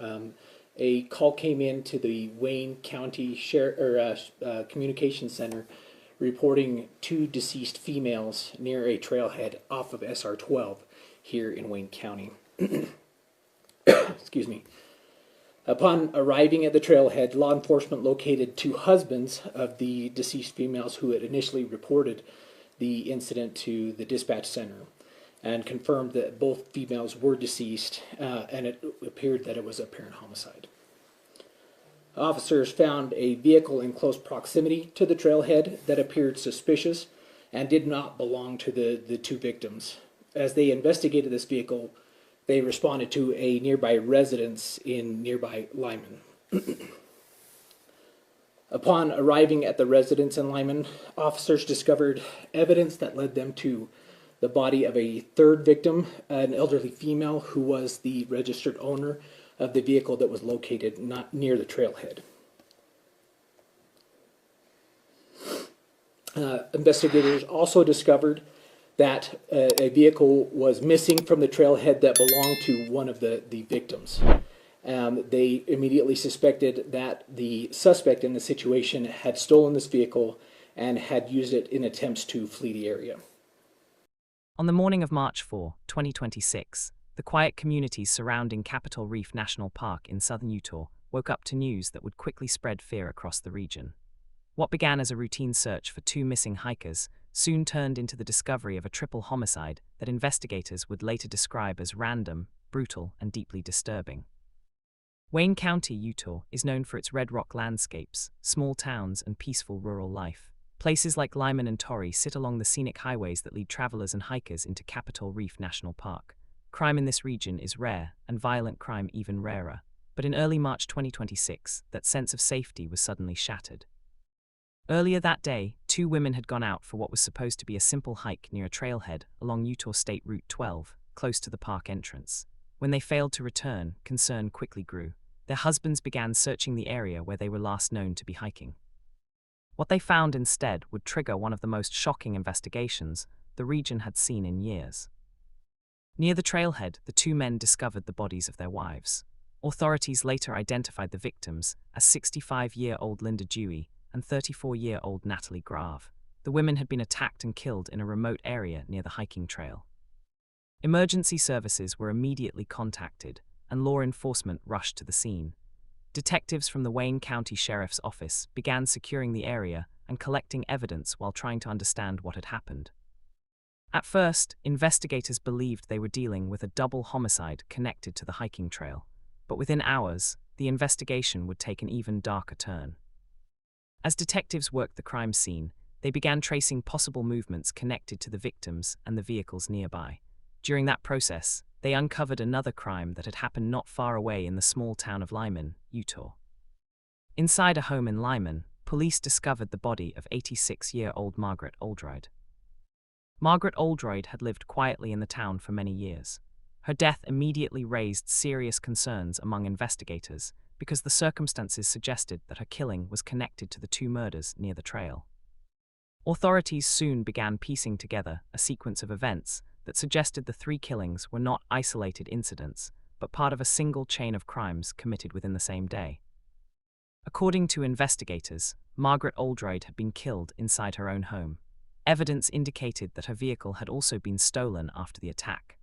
A call came in to the Wayne County Communication Center reporting two deceased females near a trailhead off of SR 12 here in Wayne County. Excuse me. Upon arriving at the trailhead, law enforcement located two husbands of the deceased females who had initially reported the incident to the dispatch center and confirmed that both females were deceased, and it appeared that it was apparent homicide. Officers found a vehicle in close proximity to the trailhead that appeared suspicious and did not belong to the two victims. As they investigated this vehicle, they responded to a nearby residence in nearby Lyman. Upon arriving at the residence in Lyman, officers discovered evidence that led them to the body of a third victim, an elderly female who was the registered owner of the vehicle that was located not near the trailhead. Investigators also discovered that a vehicle was missing from the trailhead that belonged to one of the victims. They immediately suspected that the suspect in the situation had stolen this vehicle and had used it in attempts to flee the area. On the morning of March 4, 2026, the quiet communities surrounding Capitol Reef National Park in southern Utah woke up to news that would quickly spread fear across the region. What began as a routine search for two missing hikers soon turned into the discovery of a triple homicide that investigators would later describe as random, brutal, and deeply disturbing. Wayne County, Utah, is known for its red rock landscapes, small towns, and peaceful rural life. Places like Lyman and Torrey sit along the scenic highways that lead travelers and hikers into Capitol Reef National Park. Crime in this region is rare, and violent crime even rarer. But in early March 2026, that sense of safety was suddenly shattered. Earlier that day, two women had gone out for what was supposed to be a simple hike near a trailhead along Utah State Route 12, close to the park entrance. When they failed to return, concern quickly grew. Their husbands began searching the area where they were last known to be hiking. What they found instead would trigger one of the most shocking investigations the region had seen in years. Near the trailhead, the two men discovered the bodies of their wives. Authorities later identified the victims as 65-year-old Linda Dewey and 34-year-old Natalie Grave. The women had been attacked and killed in a remote area near the hiking trail. Emergency services were immediately contacted, and law enforcement rushed to the scene. Detectives from the Wayne County Sheriff's Office began securing the area and collecting evidence while trying to understand what had happened. At first, investigators believed they were dealing with a double homicide connected to the hiking trail, but within hours, the investigation would take an even darker turn. As detectives worked the crime scene, they began tracing possible movements connected to the victims and the vehicles nearby. During that process, they uncovered another crime that had happened not far away in the small town of Lyman, Utah. Inside a home in Lyman, police discovered the body of 86-year-old Margaret Oldroyd. Margaret Oldroyd had lived quietly in the town for many years. Her death immediately raised serious concerns among investigators because the circumstances suggested that her killing was connected to the two murders near the trail. Authorities soon began piecing together a sequence of events that suggested the three killings were not isolated incidents, but part of a single chain of crimes committed within the same day. According to investigators, Margaret Oldroyd had been killed inside her own home. Evidence indicated that her vehicle had also been stolen after the attack.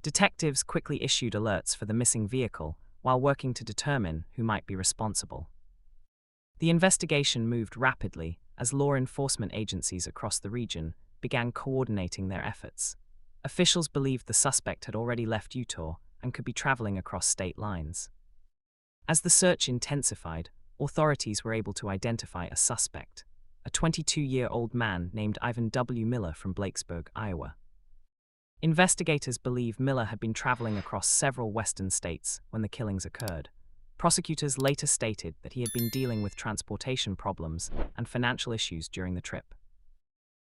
Detectives quickly issued alerts for the missing vehicle while working to determine who might be responsible. The investigation moved rapidly as law enforcement agencies across the region began coordinating their efforts. Officials believed the suspect had already left Utah and could be traveling across state lines. As the search intensified, authorities were able to identify a suspect, a 22-year-old man named Ivan W. Miller from Blakesburg, Iowa. Investigators believe Miller had been traveling across several western states when the killings occurred. Prosecutors later stated that he had been dealing with transportation problems and financial issues during the trip.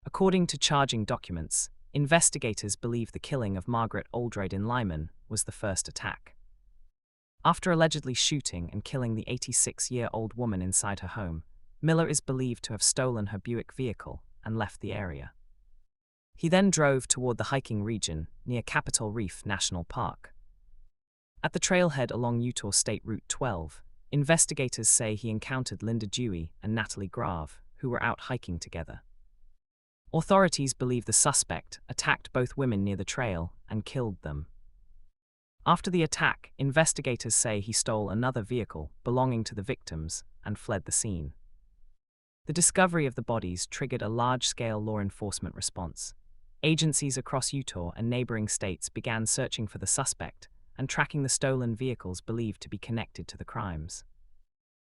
According to charging documents, investigators believe the killing of Margaret Oldroyd in Lyman was the first attack. After allegedly shooting and killing the 86-year-old woman inside her home, Miller is believed to have stolen her Buick vehicle and left the area. He then drove toward the hiking region near Capitol Reef National Park. At the trailhead along Utah State Route 12, investigators say he encountered Linda Dewey and Natalie Grave, who were out hiking together. Authorities believe the suspect attacked both women near the trail and killed them. After the attack, investigators say he stole another vehicle belonging to the victims and fled the scene. The discovery of the bodies triggered a large-scale law enforcement response. Agencies across Utah and neighboring states began searching for the suspect and tracking the stolen vehicles believed to be connected to the crimes.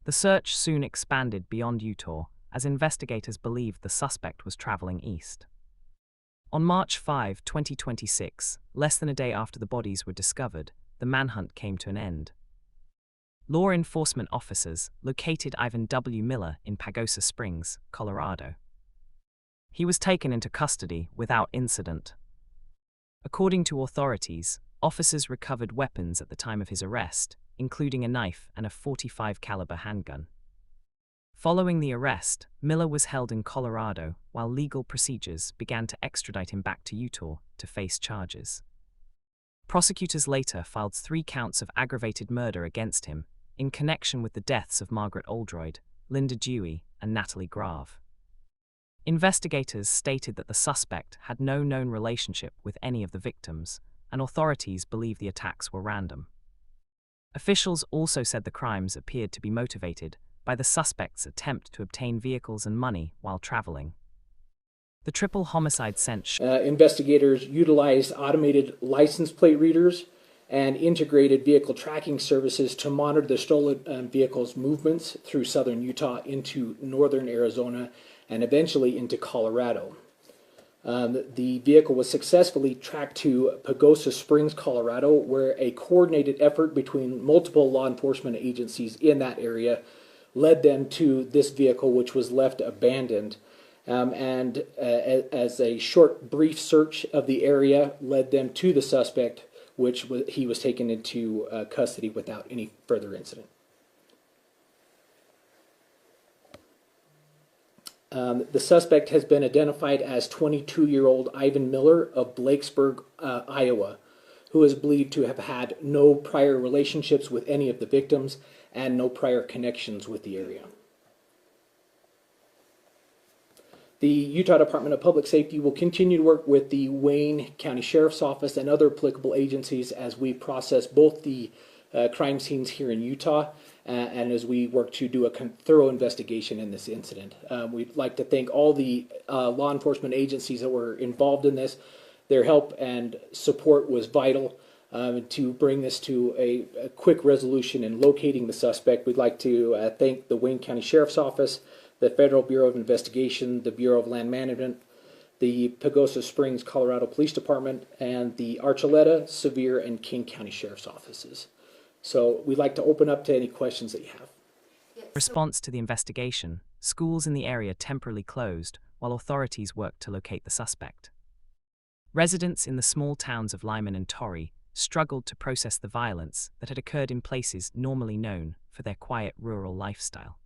The search soon expanded beyond Utah as investigators believed the suspect was traveling east. On March 5, 2026, less than a day after the bodies were discovered, the manhunt came to an end. Law enforcement officers located Ivan W. Miller in Pagosa Springs, Colorado. He was taken into custody without incident. According to authorities, officers recovered weapons at the time of his arrest, including a knife and a .45 caliber handgun. Following the arrest, Miller was held in Colorado while legal procedures began to extradite him back to Utah to face charges. Prosecutors later filed 3 counts of aggravated murder against him in connection with the deaths of Margaret Oldroyd, Linda Dewey, and Natalie Grave. Investigators stated that the suspect had no known relationship with any of the victims, and authorities believe the attacks were random. Officials also said the crimes appeared to be motivated by the suspect's attempt to obtain vehicles and money while traveling. The triple homicide sent investigators utilized automated license plate readers and integrated vehicle tracking services to monitor the stolen vehicles' movements through southern Utah into northern Arizona and eventually into Colorado. The vehicle was successfully tracked to Pagosa Springs, Colorado, where a coordinated effort between multiple law enforcement agencies in that area led them to this vehicle, which was left abandoned. As a short, brief search of the area led them to the suspect, he was taken into custody without any further incident. The suspect has been identified as 22-year-old Ivan Miller of Blakesburg, Iowa, who is believed to have had no prior relationships with any of the victims and no prior connections with the area. The Utah Department of Public Safety will continue to work with the Wayne County Sheriff's Office and other applicable agencies as we process both the crime scenes here in Utah and as we work to do a thorough investigation in this incident. We'd like to thank all the law enforcement agencies that were involved in this. Their help and support was vital to bring this to a quick resolution in locating the suspect. We'd like to thank the Wayne County Sheriff's Office, the Federal Bureau of Investigation, the Bureau of Land Management, the Pagosa Springs, Colorado Police Department, and the Archuleta, Sevier, and King County Sheriff's Offices. So we'd like to open up to any questions that you have. In response to the investigation, schools in the area temporarily closed while authorities worked to locate the suspect. Residents in the small towns of Lyman and Torrey struggled to process the violence that had occurred in places normally known for their quiet rural lifestyle.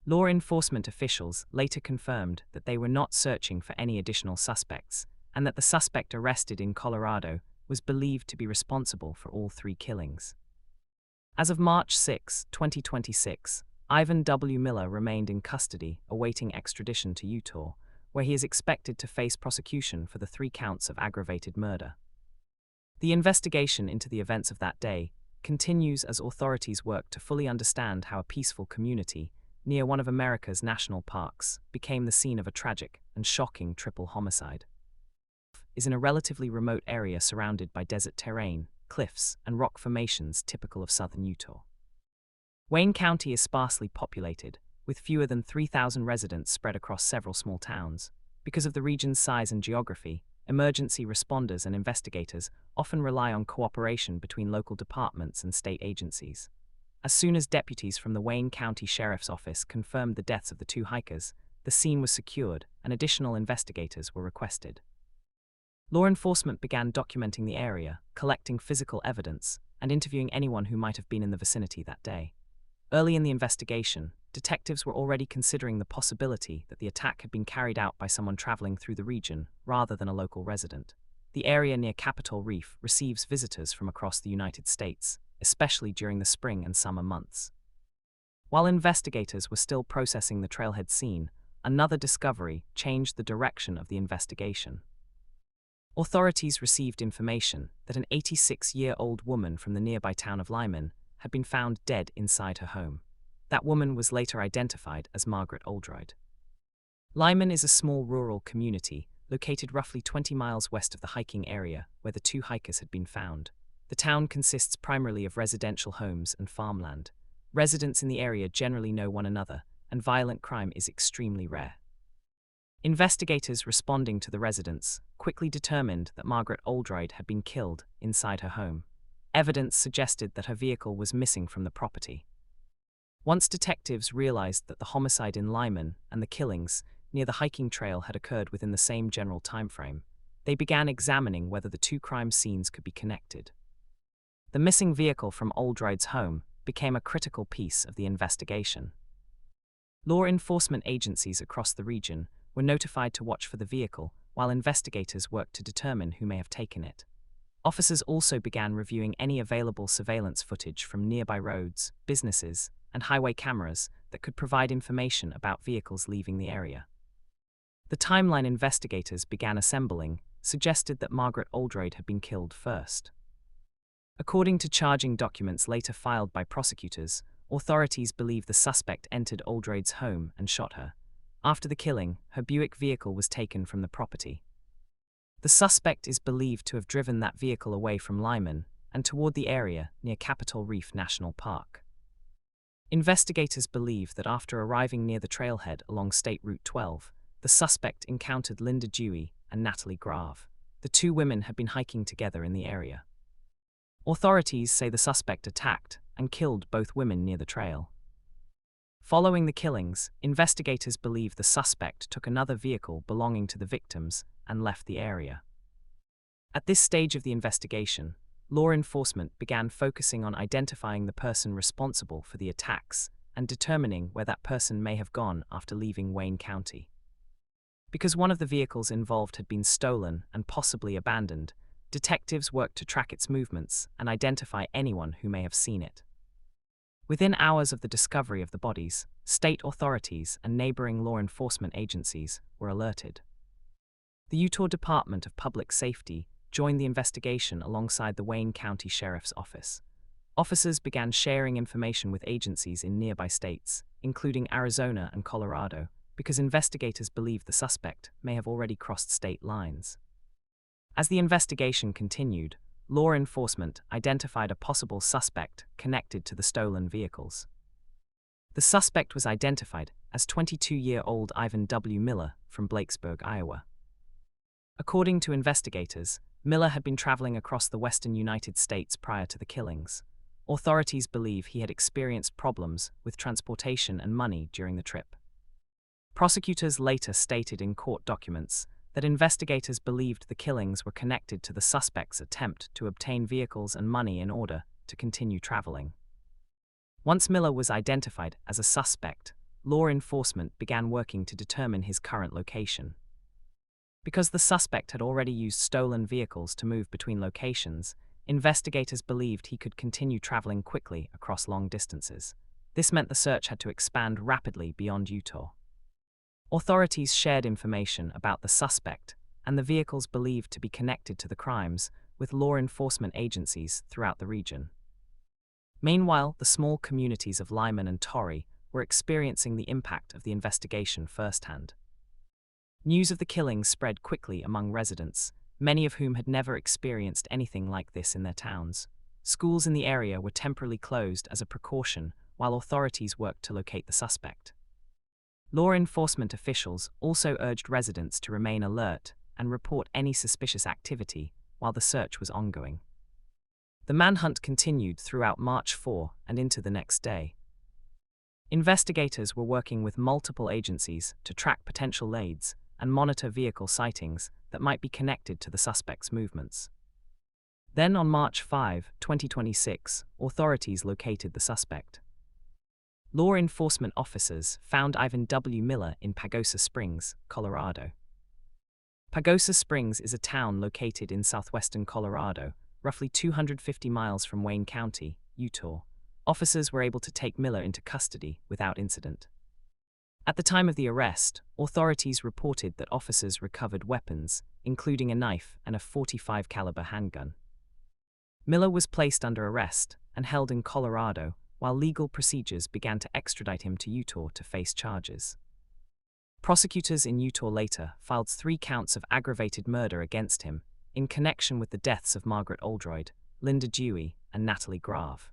Law enforcement officials later confirmed that they were not searching for any additional suspects and that the suspect arrested in Colorado was believed to be responsible for all 3 killings. As of March 6, 2026, Ivan W. Miller remained in custody awaiting extradition to Utah, where he is expected to face prosecution for the 3 counts of aggravated murder. The investigation into the events of that day continues as authorities work to fully understand how a peaceful community near one of America's national parks became the scene of a tragic and shocking triple homicide. Is in a relatively remote area surrounded by desert terrain, cliffs, and rock formations typical of southern Utah. Wayne County is sparsely populated, with fewer than 3,000 residents spread across several small towns. Because of the region's size and geography, emergency responders and investigators often rely on cooperation between local departments and state agencies. As soon as deputies from the Wayne County Sheriff's Office confirmed the deaths of the 2 hikers, the scene was secured and additional investigators were requested. Law enforcement began documenting the area, collecting physical evidence, and interviewing anyone who might have been in the vicinity that day. Early in the investigation, detectives were already considering the possibility that the attack had been carried out by someone traveling through the region rather than a local resident. the area near Capitol Reef receives visitors from across the United States, especially during the spring and summer months. While investigators were still processing the trailhead scene, another discovery changed the direction of the investigation. Authorities received information that an 86-year-old woman from the nearby town of Lyman had been found dead inside her home. That woman was later identified as Margaret Oldroyd. Lyman is a small rural community located roughly 20 miles west of the hiking area where the two hikers had been found. The town consists primarily of residential homes and farmland. Residents in the area generally know one another, and violent crime is extremely rare. Investigators responding to the residents quickly determined that Margaret Oldroyd had been killed inside her home. Evidence suggested that her vehicle was missing from the property. Once detectives realized that the homicide in Lyman and the killings near the hiking trail had occurred within the same general timeframe, they began examining whether the two crime scenes could be connected. The missing vehicle from Oldroyd's home became a critical piece of the investigation. Law enforcement agencies across the region were notified to watch for the vehicle while investigators worked to determine who may have taken it. Officers also began reviewing any available surveillance footage from nearby roads, businesses, and highway cameras that could provide information about vehicles leaving the area. The timeline investigators began assembling suggested that Margaret Oldroyd had been killed first. According to charging documents later filed by prosecutors, authorities believe the suspect entered Oldroyd's home and shot her. After the killing, her Buick vehicle was taken from the property. The suspect is believed to have driven that vehicle away from Lyman and toward the area near Capitol Reef National Park. Investigators believe that after arriving near the trailhead along State Route 12, the suspect encountered Linda Dewey and Natalie Grave. The two women had been hiking together in the area. Authorities say the suspect attacked and killed both women near the trail. Following the killings, investigators believe the suspect took another vehicle belonging to the victims and left the area. At this stage of the investigation, law enforcement began focusing on identifying the person responsible for the attacks and determining where that person may have gone after leaving Wayne County. Because one of the vehicles involved had been stolen and possibly abandoned, detectives worked to track its movements and identify anyone who may have seen it. Within hours of the discovery of the bodies, state authorities and neighboring law enforcement agencies were alerted. The Utah Department of Public Safety joined the investigation alongside the Wayne County Sheriff's Office. Officers began sharing information with agencies in nearby states, including Arizona and Colorado, because investigators believed the suspect may have already crossed state lines. As the investigation continued, law enforcement identified a possible suspect connected to the stolen vehicles. The suspect was identified as 22-year-old Ivan W. Miller from Blakesburg, Iowa. According to investigators, Miller had been traveling across the western United States prior to the killings. Authorities believe he had experienced problems with transportation and money during the trip. Prosecutors later stated in court documents that investigators believed the killings were connected to the suspect's attempt to obtain vehicles and money in order to continue traveling. Once Miller was identified as a suspect, law enforcement began working to determine his current location. Because the suspect had already used stolen vehicles to move between locations, investigators believed he could continue traveling quickly across long distances. This meant the search had to expand rapidly beyond Utah. Authorities shared information about the suspect and the vehicles believed to be connected to the crimes with law enforcement agencies throughout the region. Meanwhile, the small communities of Lyman and Torrey were experiencing the impact of the investigation firsthand. News of the killings spread quickly among residents, many of whom had never experienced anything like this in their towns. Schools in the area were temporarily closed as a precaution while authorities worked to locate the suspect. Law enforcement officials also urged residents to remain alert and report any suspicious activity while the search was ongoing. The manhunt continued throughout March 4 and into the next day. Investigators were working with multiple agencies to track potential leads and monitor vehicle sightings that might be connected to the suspect's movements. Then on March 5, 2026, authorities located the suspect. Law enforcement officers found Ivan W. Miller in Pagosa Springs, Colorado. Pagosa Springs is a town located in southwestern Colorado, roughly 250 miles from Wayne County, Utah. Officers were able to take Miller into custody without incident. At the time of the arrest, authorities reported that officers recovered weapons, including a knife and a .45 caliber handgun. Miller was placed under arrest and held in Colorado while legal procedures began to extradite him to Utah to face charges. Prosecutors in Utah later filed 3 counts of aggravated murder against him in connection with the deaths of Margaret Oldroyd, Linda Dewey, and Natalie Grave.